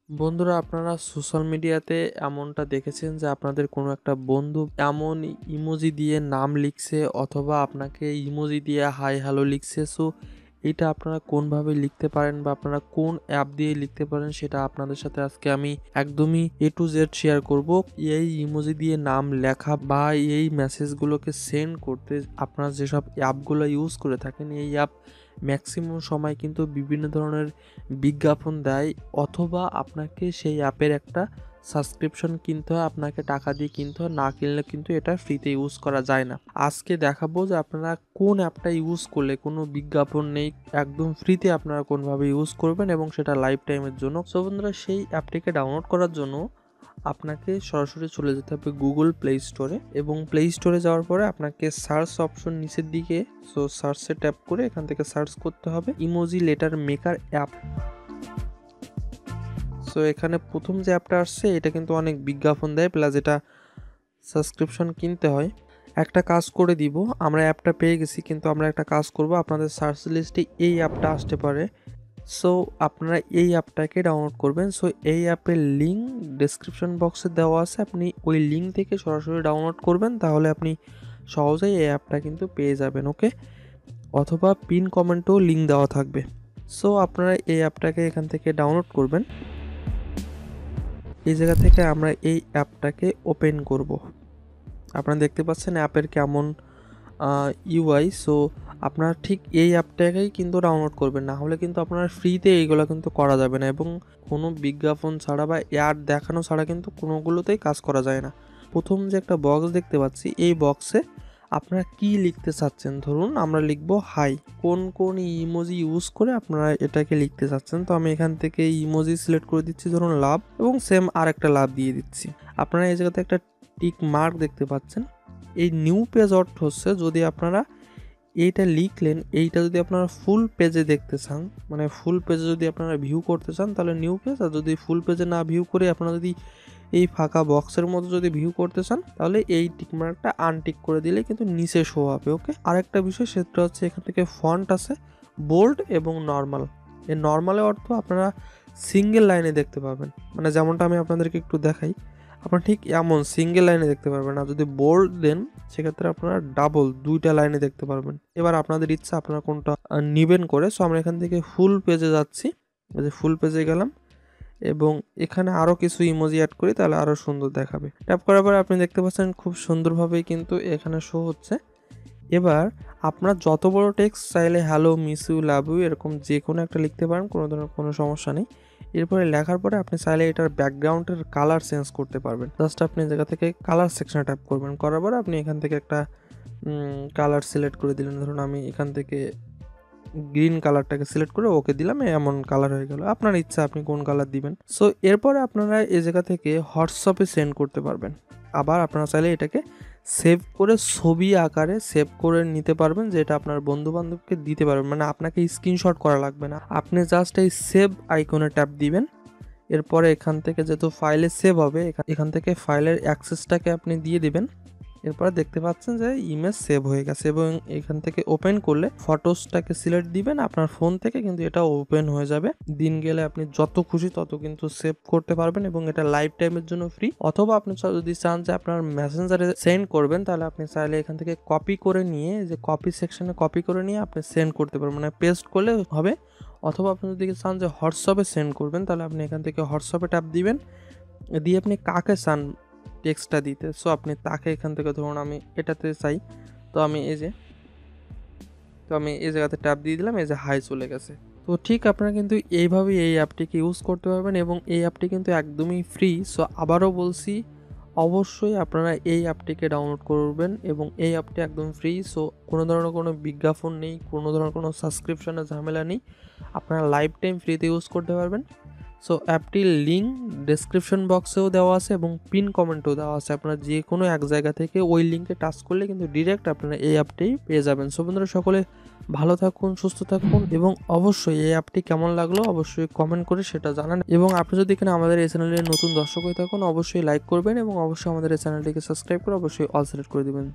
বন্ধুরা, আপনারা সোশ্যাল মিডিয়াতে এমনটা দেখেছেন যে আপনাদের কোনো একটা বন্ধু এমন ইমোজি দিয়ে নাম লিখছে অথবা আপনাকে ইমোজি দিয়ে হাই হ্যালো লিখছে। সো এটা আপনারা কোনভাবে লিখতে পারেন বা আপনারা কোন অ্যাপ দিয়ে লিখতে পারেন সেটা আপনাদের সাথে আজকে আমি একদমই A to Z শেয়ার করব। এই ইমোজি দিয়ে নাম লেখা বা এই মেসেজগুলোকে সেন্ড করতে আপনারা যেসব অ্যাপগুলো ইউজ করে থাকেন, এই অ্যাপ ম্যাক্সিমাম সময় কিন্তু বিভিন্ন ধরনের বিজ্ঞাপন দেয় অথবা আপনাকে সেই অ্যাপের একটা সাবস্ক্রিপশন কিনতে হয়, আপনাকে টাকা দিয়ে কিনতে হয়, না কিনলে কিন্তু এটা ফ্রিতে ইউজ করা যায় না। আজকে দেখাবো যে আপনারা কোন অ্যাপটা ইউজ করলে কোনো বিজ্ঞাপন নেই, একদম ফ্রিতে আপনারা কোনভাবে ইউজ করবেন এবং সেটা লাইফ টাইমের জন্য। সো বন্ধুরা, সেই অ্যাপটিকে ডাউনলোড করার জন্য আপনাকে সরাসরি চলে যেতে হবে গুগল প্লে স্টোরে এবং প্লে স্টোরে যাওয়ার পরে আপনাকে সার্চ অপশন নিচের দিকে, সো সার্চে ট্যাপ করে এখান থেকে সার্চ করতে হবে emoji letter maker app. So এখানে প্রথম যে অ্যাপটা আসছে এটা কিন্তু অনেক বিজ্ঞাপন দেয়, প্লাস এটা সাবস্ক্রিপশন কিনতে হয়। একটা কাজ করে দিব, আমরা অ্যাপটা পেয়ে গেছি, কিন্তু আমরা একটা কাজ করব, আপনাদের সার্চ লিস্টে এই অ্যাপটা আসতে পারে। সো আপনারা এই অ্যাপটাকে ডাউনলোড করবেন। সো এই অ্যাপের লিঙ্ক ডেসক্রিপশন বক্সে দেওয়া আছে, আপনি ওই লিঙ্ক থেকে সরাসরি ডাউনলোড করবেন, তাহলে আপনি সহজেই এই অ্যাপটা কিন্তু পেয়ে যাবেন। ওকে, অথবা পিন কমেন্টেও লিঙ্ক দেওয়া থাকবে। সো আপনারা এই অ্যাপটাকে এখান থেকে ডাউনলোড করবেন। এই জায়গা থেকে আমরা এই অ্যাপটাকে ওপেন করব। আপনারা দেখতে পাচ্ছেন অ্যাপের কেমন ইউআই। সো আপনারা ঠিক এই অ্যাপটাকেই কিন্তু ডাউনলোড করবেন, না হলে কিন্তু আপনারা ফ্রিতে এইগুলো কিন্তু করা যাবে না এবং কোনো বিজ্ঞাপন ছাড়া বা অ্যাড দেখানো ছাড়া কিন্তু কোনোগুলোতেই কাজ করা যায় না। প্রথম যে একটা বক্স দেখতে পাচ্ছি, এই বক্সে আপনারা কি লিখতে চাচ্ছেন, ধরুন আমরা লিখবো হাই, কোন কোন ইমোজি ইউজ করে আপনারা এটাকে লিখতে চাচ্ছেন। তো আমি এখান থেকে ইমোজি সিলেক্ট করে দিচ্ছি, ধরুন লাভ, এবং সেম আর একটা লাভ দিয়ে দিচ্ছি। আপনারা এই জায়গাতে একটা টিক মার্ক দেখতে পাচ্ছেন। এই নিউ পেজ অর্থ হচ্ছে যদি আপনারা এইটা লিখলেন, এইটা যদি আপনারা ফুল পেজে দেখতে চান, মানে ফুল পেজে যদি আপনারা ভিউ করতে চান তাহলে নিউ পেজ, আর যদি ফুল পেজে না ভিউ করে আপনারা যদি এই ফাঁকা বক্সের মধ্যে যদি ভিউ করতে চান তাহলে এই টিকমার্কটা আনটিক করে দিলে কিন্তু নিচে শো হবে। ওকে, আরেকটা বিষয় সেটা হচ্ছে এখান থেকে ফন্ট আছে বোল্ড এবং নর্মাল। এই নর্মালের অর্থ আপনারা সিঙ্গেল লাইনে দেখতে পাবেন, মানে যেমনটা আমি আপনাদেরকে একটু দেখাই, আপনারা ঠিক এমন সিঙ্গেল লাইনে দেখতে পারবেন। আর যদি বোল্ড দেন সেক্ষেত্রে আপনারা ডাবল দুইটা লাইনে দেখতে পারবেন। এবার আপনাদের ইচ্ছা আপনারা কোনটা নিবেন করে। সো আমরা এখান থেকে ফুল পেজে যাচ্ছি, এই যে ফুল পেজে গেলাম এবং এখানে আরও কিছু ইমোজি অ্যাড করি, তাহলে আরও সুন্দর দেখাবে। ট্যাপ করার পরে আপনি দেখতে পাচ্ছেন খুব সুন্দরভাবেই কিন্তু এখানে শো হচ্ছে। এবার আপনার যত বড় টেক্সট চাইলে hello, miss you, love you এরকম যে কোনো একটা লিখতে পারেন, কোনো ধরনের কোনো সমস্যা নেই। এরপরে লেখার পরে আপনি চাইলে এটার ব্যাকগ্রাউন্ডের কালার চেঞ্জ করতে পারবেন। জাস্ট আপনি জায়গা থেকে কালার সেকশনে ট্যাপ করবেন, করার পরে আপনি এখান থেকে একটা কালার সিলেক্ট করে দিলেন। ধরুন আমি এখান থেকে গ্রিন কালারটাকে সিলেক্ট করে ওকে দিলাম, এমন কালার হয়ে গেল। আপনার ইচ্ছা আপনি কোন কালার দিবেন। সো এরপরে আপনারা এই জায়গা থেকে হোয়াটসঅ্যাপে সেন্ড করতে পারবেন। আবার আপনারা চাইলে এটাকে সেভ করে ছবি আকারে সেভ করে নিতে পারবেন, যেটা আপনার বন্ধু বান্ধবকে দিতে পারবেন, মানে আপনাকে স্ক্রিনশট করা লাগবে না। আপনি জাস্ট এই সেভ আইকনে ট্যাপ দিবেন। এরপরে এখান থেকে যেহেতু ফাইলে সেভ হবে, এখান থেকে ফাইলের অ্যাক্সেসটাকে আপনি দিয়ে দিবেন। এরপরে দেখতে পাচ্ছেন যে ইমেজ সেভ হয়ে গেছে এবং এখান থেকে ওপেন করলে ফটোসটাকে সিলেক্ট দিবেন আপনার ফোন থেকে, কিন্তু এটা ওপেন হয়ে যাবে। দিন গেলে আপনি যত খুশি তত কিন্তু সেভ করতে পারবেন এবং এটা লাইফ টাইমের জন্য ফ্রি। অথবা আপনি যদি চান যে আপনার মেসেঞ্জারে সেন্ড করবেন, তাহলে আপনি চাইলে এখান থেকে কপি করে নিয়ে, যে কপি সেকশনে কপি করে নিয়ে আপনি সেন্ড করতে পারবেন, মানে পেস্ট করলে হবে। অথবা আপনি যদি চান যে হোয়াটসঅ্যাপে সেন্ড করবেন, তাহলে আপনি এখান থেকে হোয়াটসঅ্যাপে ট্যাপ দিবেন, দিয়ে আপনি কাকে চান টেক্সটটা দিতে, সো আপনি তাকে এখান থেকে, ধরুন আমি এটাতে চাই, তো আমি এই জায়গাতে ট্যাপ দিয়ে দিলাম, এই যে হাই চলে গেছে। তো ঠিক আপনারা কিন্তু এইভাবেই এই অ্যাপটিকে ইউজ করতে পারবেন এবং এই অ্যাপটি কিন্তু একদমই ফ্রি। সো আবারও বলছি, অবশ্যই আপনারা এই অ্যাপটিকে ডাউনলোড করবেন এবং এই অ্যাপটি একদম ফ্রি। সো কোনো ধরনের কোনো বিজ্ঞাপন নেই, কোনো ধরনের কোনো সাবস্ক্রিপশনের ঝামেলা নেই, আপনারা লাইফ টাইম ফ্রিতে ইউজ করতে পারবেন। সো অ্যাপটির লিঙ্ক ডেসক্রিপশন বক্সেও দেওয়া আছে এবং পিন কমেন্টেও দেওয়া আছে। আপনারা যে কোনো এক জায়গা থেকে ওই লিঙ্কে টাচ করলে কিন্তু ডিরেক্ট আপনারা এই অ্যাপটি পেয়ে যাবেন। সো বন্ধুরা, সকলে ভালো থাকুন, সুস্থ থাকুন এবং অবশ্যই এই অ্যাপটি কেমন লাগলো অবশ্যই কমেন্ট করে সেটা জানান। এবং আপনি যদি এখানে আমাদের এই চ্যানেলের নতুন দর্শক হয়ে থাকুন, অবশ্যই লাইক করবেন এবং অবশ্যই আমাদের এই চ্যানেলটিকে সাবস্ক্রাইব করে অবশ্যই অল সিলেক্ট করে দেবেন।